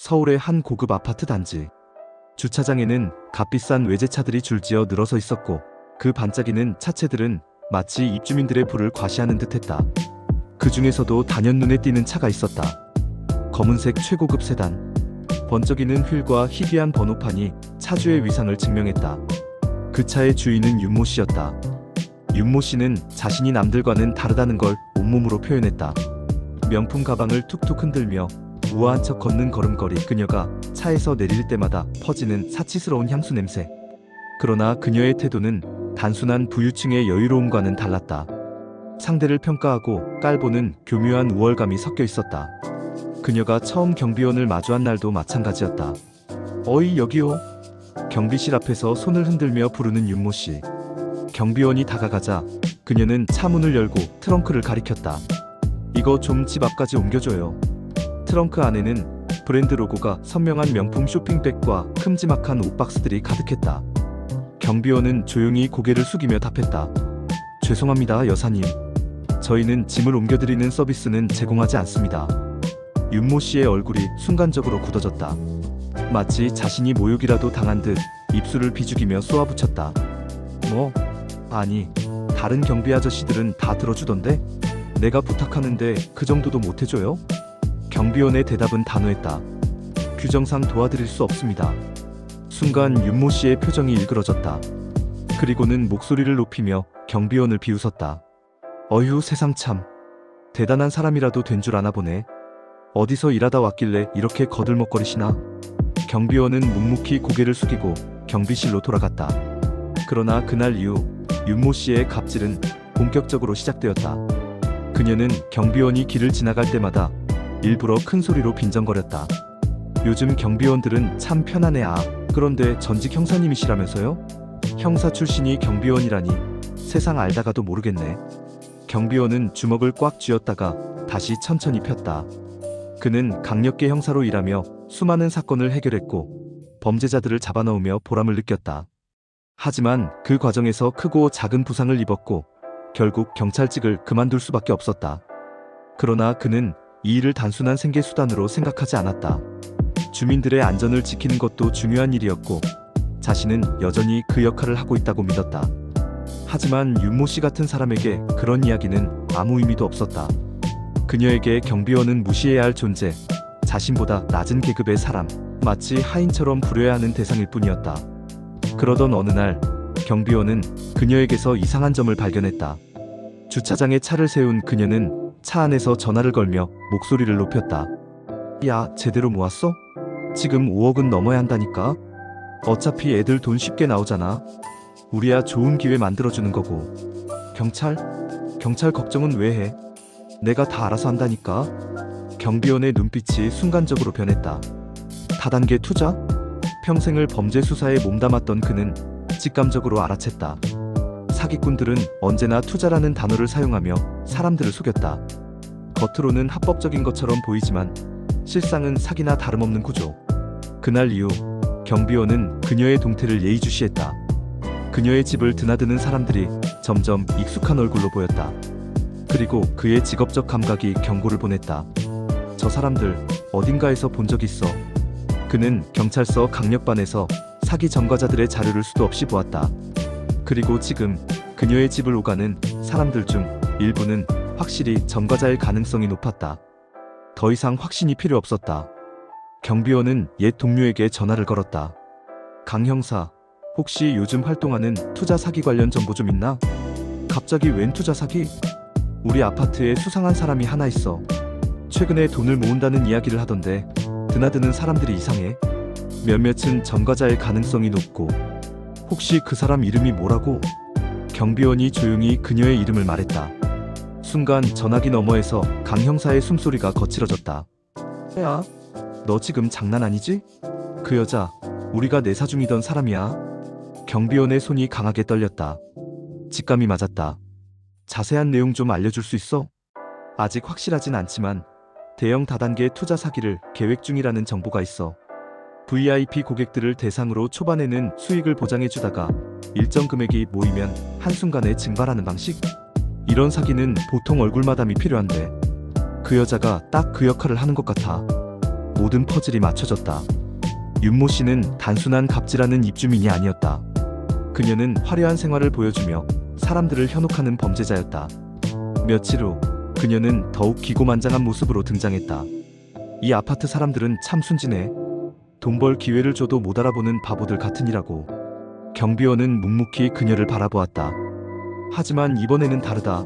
서울의 한 고급 아파트 단지. 주차장에는 값비싼 외제차들이 줄지어 늘어서 있었고 그 반짝이는 차체들은 마치 입주민들의 부를 과시하는 듯했다. 그 중에서도 단연 눈에 띄는 차가 있었다. 검은색 최고급 세단. 번쩍이는 휠과 희귀한 번호판이 차주의 위상을 증명했다. 그 차의 주인은 윤모 씨였다. 윤모 씨는 자신이 남들과는 다르다는 걸 온몸으로 표현했다. 명품 가방을 툭툭 흔들며 우아한 척 걷는 걸음걸이. 그녀가 차에서 내릴 때마다 퍼지는 사치스러운 향수 냄새. 그러나 그녀의 태도는 단순한 부유층의 여유로움과는 달랐다. 상대를 평가하고 깔보는 교묘한 우월감이 섞여 있었다. 그녀가 처음 경비원을 마주한 날도 마찬가지였다. 어이, 여기요. 경비실 앞에서 손을 흔들며 부르는 윤모 씨. 경비원이 다가가자 그녀는 차 문을 열고 트렁크를 가리켰다. 이거 좀 집 앞까지 옮겨줘요. 트렁크 안에는 브랜드 로고가 선명한 명품 쇼핑백과 큼지막한 옷박스들이 가득했다. 경비원은 조용히 고개를 숙이며 답했다. 죄송합니다, 여사님. 저희는 짐을 옮겨드리는 서비스는 제공하지 않습니다. 윤모 씨의 얼굴이 순간적으로 굳어졌다. 마치 자신이 모욕이라도 당한 듯 입술을 비죽이며 쏘아붙였다. 뭐? 아니, 다른 경비 아저씨들은 다 들어주던데? 내가 부탁하는데 그 정도도 못해줘요? 경비원의 대답은 단호했다. 규정상 도와드릴 수 없습니다. 순간 윤모 씨의 표정이 일그러졌다. 그리고는 목소리를 높이며 경비원을 비웃었다. 어휴, 세상 참. 대단한 사람이라도 된 줄 아나 보네. 어디서 일하다 왔길래 이렇게 거들먹거리시나? 경비원은 묵묵히 고개를 숙이고 경비실로 돌아갔다. 그러나 그날 이후 윤모 씨의 갑질은 본격적으로 시작되었다. 그녀는 경비원이 길을 지나갈 때마다 일부러 큰 소리로 빈정거렸다. 요즘 경비원들은 참 편하네. 아, 그런데 전직 형사님이시라면서요? 형사 출신이 경비원이라니 세상 알다가도 모르겠네. 경비원은 주먹을 꽉 쥐었다가 다시 천천히 폈다. 그는 강력계 형사로 일하며 수많은 사건을 해결했고 범죄자들을 잡아넣으며 보람을 느꼈다. 하지만 그 과정에서 크고 작은 부상을 입었고 결국 경찰직을 그만둘 수밖에 없었다. 그러나 그는 이 일을 단순한 생계수단으로 생각하지 않았다. 주민들의 안전을 지키는 것도 중요한 일이었고 자신은 여전히 그 역할을 하고 있다고 믿었다. 하지만 윤모 씨 같은 사람에게 그런 이야기는 아무 의미도 없었다. 그녀에게 경비원은 무시해야 할 존재, 자신보다 낮은 계급의 사람, 마치 하인처럼 부려야 하는 대상일 뿐이었다. 그러던 어느 날 경비원은 그녀에게서 이상한 점을 발견했다. 주차장에 차를 세운 그녀는 차 안에서 전화를 걸며 목소리를 높였다. 야, 제대로 모았어? 지금 5억은 넘어야 한다니까? 어차피 애들 돈 쉽게 나오잖아. 우리야 좋은 기회 만들어주는 거고. 경찰 걱정은 왜 해? 내가 다 알아서 한다니까? 경비원의 눈빛이 순간적으로 변했다. 다단계 투자? 평생을 범죄 수사에 몸담았던 그는 직감적으로 알아챘다. 사기꾼들은 언제나 투자라는 단어를 사용하며 사람들을 속였다. 겉으로는 합법적인 것처럼 보이지만 실상은 사기나 다름없는 구조. 그날 이후 경비원은 그녀의 동태를 예의주시했다. 그녀의 집을 드나드는 사람들이 점점 익숙한 얼굴로 보였다. 그리고 그의 직업적 감각이 경고를 보냈다. 저 사람들 어딘가에서 본 적 있어. 그는 경찰서 강력반에서 사기 전과자들의 자료를 수도 없이 보았다. 그리고 지금 그녀의 집을 오가는 사람들 중 일부는 확실히 전과자일 가능성이 높았다. 더 이상 확신이 필요 없었다. 경비원은 옛 동료에게 전화를 걸었다. 강 형사, 혹시 요즘 활동하는 투자 사기 관련 정보 좀 있나? 갑자기 웬 투자 사기? 우리 아파트에 수상한 사람이 하나 있어. 최근에 돈을 모은다는 이야기를 하던데 드나드는 사람들이 이상해. 몇몇은 전과자일 가능성이 높고. 혹시 그 사람 이름이 뭐라고? 경비원이 조용히 그녀의 이름을 말했다. 순간 전화기 너머에서 강 형사의 숨소리가 거칠어졌다. 야, 너 지금 장난 아니지? 그 여자 우리가 내사 중이던 사람이야. 경비원의 손이 강하게 떨렸다. 직감이 맞았다. 자세한 내용 좀 알려줄 수 있어? 아직 확실하진 않지만 대형 다단계 투자 사기를 계획 중이라는 정보가 있어. VIP 고객들을 대상으로 초반에는 수익을 보장해주다가 일정 금액이 모이면 한순간에 증발하는 방식? 이런 사기는 보통 얼굴마담이 필요한데 그 여자가 딱 그 역할을 하는 것 같아. 모든 퍼즐이 맞춰졌다. 윤모 씨는 단순한 갑질하는 입주민이 아니었다. 그녀는 화려한 생활을 보여주며 사람들을 현혹하는 범죄자였다. 며칠 후 그녀는 더욱 기고만장한 모습으로 등장했다. 이 아파트 사람들은 참 순진해. 돈 벌 기회를 줘도 못 알아보는 바보들 같으니라고. 경비원은 묵묵히 그녀를 바라보았다. 하지만 이번에는 다르다.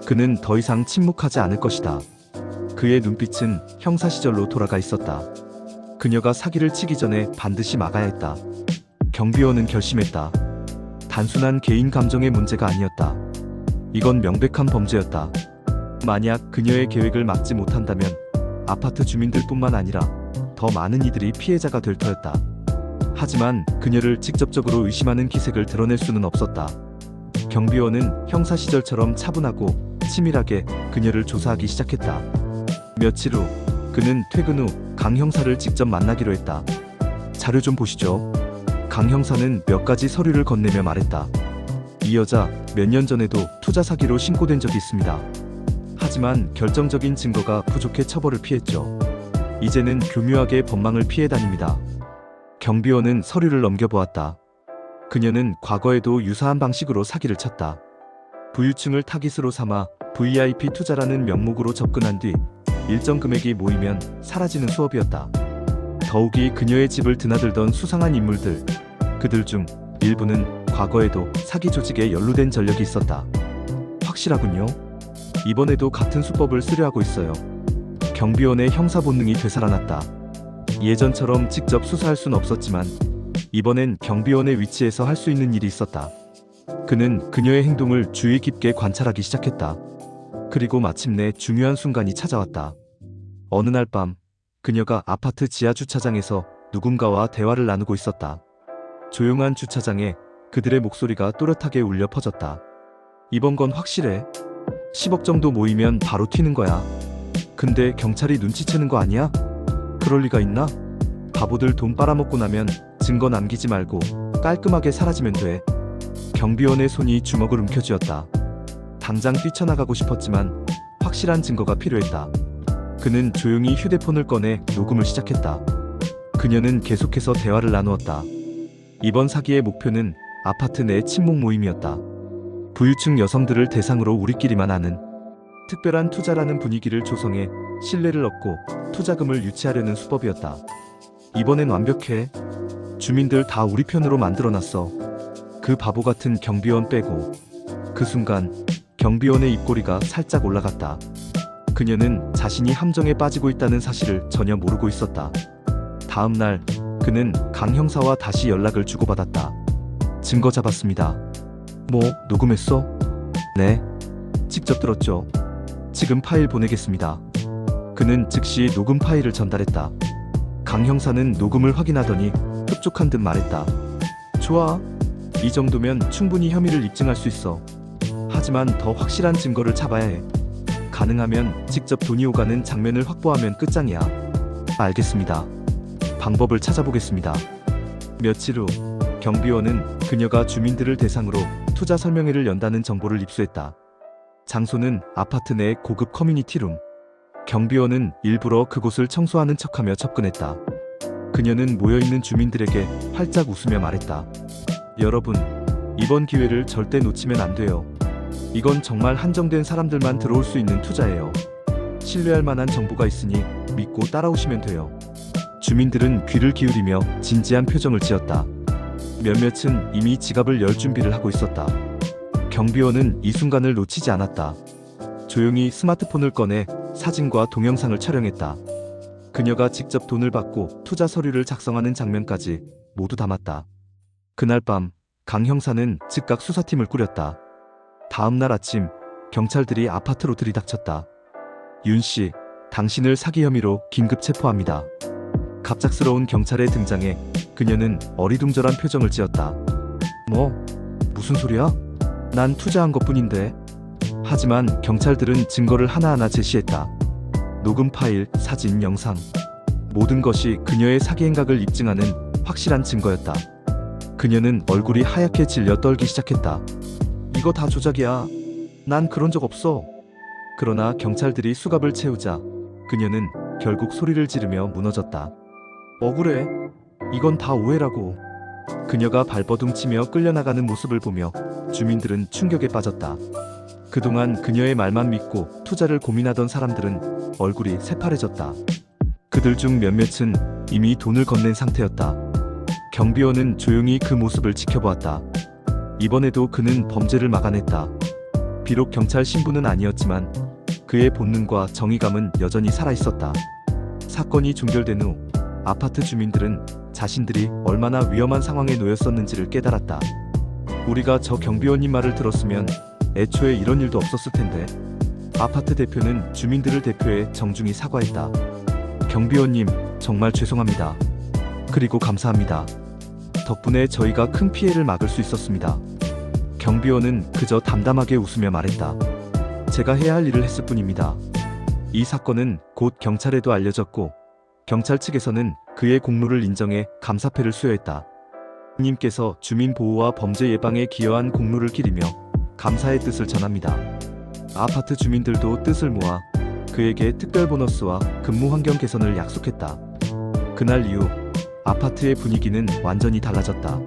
그는 더 이상 침묵하지 않을 것이다. 그의 눈빛은 형사 시절로 돌아가 있었다. 그녀가 사기를 치기 전에 반드시 막아야 했다. 경비원은 결심했다. 단순한 개인 감정의 문제가 아니었다. 이건 명백한 범죄였다. 만약 그녀의 계획을 막지 못한다면 아파트 주민들뿐만 아니라 더 많은 이들이 피해자가 될 터였다. 하지만 그녀를 직접적으로 의심하는 기색을 드러낼 수는 없었다. 경비원은 형사 시절처럼 차분하고 치밀하게 그녀를 조사하기 시작했다. 며칠 후 그는 퇴근 후 강 형사를 직접 만나기로 했다. 자료 좀 보시죠. 강 형사는 몇 가지 서류를 건네며 말했다. 이 여자 몇 년 전에도 투자 사기로 신고된 적이 있습니다. 하지만 결정적인 증거가 부족해 처벌을 피했죠. 이제는 교묘하게 법망을 피해 다닙니다. 경비원은 서류를 넘겨보았다. 그녀는 과거에도 유사한 방식으로 사기를 쳤다. 부유층을 타깃으로 삼아 VIP 투자라는 명목으로 접근한 뒤 일정 금액이 모이면 사라지는 수업이었다. 더욱이 그녀의 집을 드나들던 수상한 인물들, 그들 중 일부는 과거에도 사기 조직에 연루된 전력이 있었다. 확실하군요. 이번에도 같은 수법을 쓰려하고 있어요. 경비원의 형사 본능이 되살아났다. 예전처럼 직접 수사할 순 없었지만 이번엔 경비원의 위치에서 할 수 있는 일이 있었다. 그는 그녀의 행동을 주의 깊게 관찰하기 시작했다. 그리고 마침내 중요한 순간이 찾아왔다. 어느 날 밤 그녀가 아파트 지하 주차장에서 누군가와 대화를 나누고 있었다. 조용한 주차장에 그들의 목소리가 또렷하게 울려 퍼졌다. 이번 건 확실해. 10억 정도 모이면 바로 튀는 거야. 근데 경찰이 눈치채는 거 아니야? 그럴 리가 있나? 바보들 돈 빨아먹고 나면 증거 남기지 말고 깔끔하게 사라지면 돼. 경비원의 손이 주먹을 움켜쥐었다. 당장 뛰쳐나가고 싶었지만 확실한 증거가 필요했다. 그는 조용히 휴대폰을 꺼내 녹음을 시작했다. 그녀는 계속해서 대화를 나누었다. 이번 사기의 목표는 아파트 내 친목 모임이었다. 부유층 여성들을 대상으로 우리끼리만 아는 특별한 투자라는 분위기를 조성해 신뢰를 얻고 투자금을 유치하려는 수법이었다. 이번엔 완벽해. 주민들 다 우리 편으로 만들어놨어. 그 바보 같은 경비원 빼고. 그 순간 경비원의 입꼬리가 살짝 올라갔다. 그녀는 자신이 함정에 빠지고 있다는 사실을 전혀 모르고 있었다. 다음 날 그는 강 형사와 다시 연락을 주고받았다. 증거 잡았습니다. 뭐 녹음했어? 네. 직접 들었죠. 지금 파일 보내겠습니다. 그는 즉시 녹음 파일을 전달했다. 강 형사는 녹음을 확인하더니 흡족한 듯 말했다. 좋아. 이 정도면 충분히 혐의를 입증할 수 있어. 하지만 더 확실한 증거를 잡아야 해. 가능하면 직접 돈이 오가는 장면을 확보하면 끝장이야. 알겠습니다. 방법을 찾아보겠습니다. 며칠 후 경비원은 그녀가 주민들을 대상으로 투자 설명회를 연다는 정보를 입수했다. 장소는 아파트 내 고급 커뮤니티룸. 경비원은 일부러 그곳을 청소하는 척하며 접근했다. 그녀는 모여있는 주민들에게 활짝 웃으며 말했다. 여러분, 이번 기회를 절대 놓치면 안 돼요. 이건 정말 한정된 사람들만 들어올 수 있는 투자예요. 신뢰할 만한 정보가 있으니 믿고 따라오시면 돼요. 주민들은 귀를 기울이며 진지한 표정을 지었다. 몇몇은 이미 지갑을 열 준비를 하고 있었다. 경비원은 이 순간을 놓치지 않았다. 조용히 스마트폰을 꺼내 사진과 동영상을 촬영했다. 그녀가 직접 돈을 받고 투자 서류를 작성하는 장면까지 모두 담았다. 그날 밤 강 형사는 즉각 수사팀을 꾸렸다. 다음 날 아침 경찰들이 아파트로 들이닥쳤다. 윤 씨, 당신을 사기 혐의로 긴급 체포합니다. 갑작스러운 경찰의 등장에 그녀는 어리둥절한 표정을 지었다. 뭐? 무슨 소리야? 난 투자한 것뿐인데. 하지만 경찰들은 증거를 하나하나 제시했다. 녹음 파일, 사진, 영상. 모든 것이 그녀의 사기 행각을 입증하는 확실한 증거였다. 그녀는 얼굴이 하얗게 질려 떨기 시작했다. 이거 다 조작이야. 난 그런 적 없어. 그러나 경찰들이 수갑을 채우자 그녀는 결국 소리를 지르며 무너졌다. 억울해. 이건 다 오해라고. 그녀가 발버둥치며 끌려나가는 모습을 보며 주민들은 충격에 빠졌다. 그동안 그녀의 말만 믿고 투자를 고민하던 사람들은 얼굴이 새파래졌다. 그들 중 몇몇은 이미 돈을 건넨 상태였다. 경비원은 조용히 그 모습을 지켜보았다. 이번에도 그는 범죄를 막아냈다. 비록 경찰 신분은 아니었지만 그의 본능과 정의감은 여전히 살아있었다. 사건이 종결된 후 아파트 주민들은 자신들이 얼마나 위험한 상황에 놓였었는지를 깨달았다. 우리가 저 경비원님 말을 들었으면 애초에 이런 일도 없었을 텐데. 아파트 대표는 주민들을 대표해 정중히 사과했다. 경비원님, 정말 죄송합니다. 그리고 감사합니다. 덕분에 저희가 큰 피해를 막을 수 있었습니다. 경비원은 그저 담담하게 웃으며 말했다. 제가 해야 할 일을 했을 뿐입니다. 이 사건은 곧 경찰에도 알려졌고 경찰 측에서는 그의 공로를 인정해 감사패를 수여했다. 님께서 주민 보호와 범죄 예방에 기여한 공로를 기리며 감사의 뜻을 전합니다. 아파트 주민들도 뜻을 모아 그에게 특별 보너스와 근무 환경 개선을 약속했다. 그날 이후 아파트의 분위기는 완전히 달라졌다.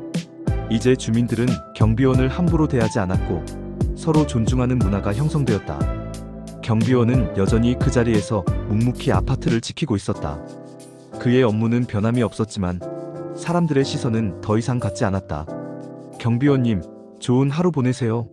이제 주민들은 경비원을 함부로 대하지 않았고 서로 존중하는 문화가 형성되었다. 경비원은 여전히 그 자리에서 묵묵히 아파트를 지키고 있었다. 그의 업무는 변함이 없었지만 사람들의 시선은 더 이상 갖지 않았다. 경비원님, 좋은 하루 보내세요.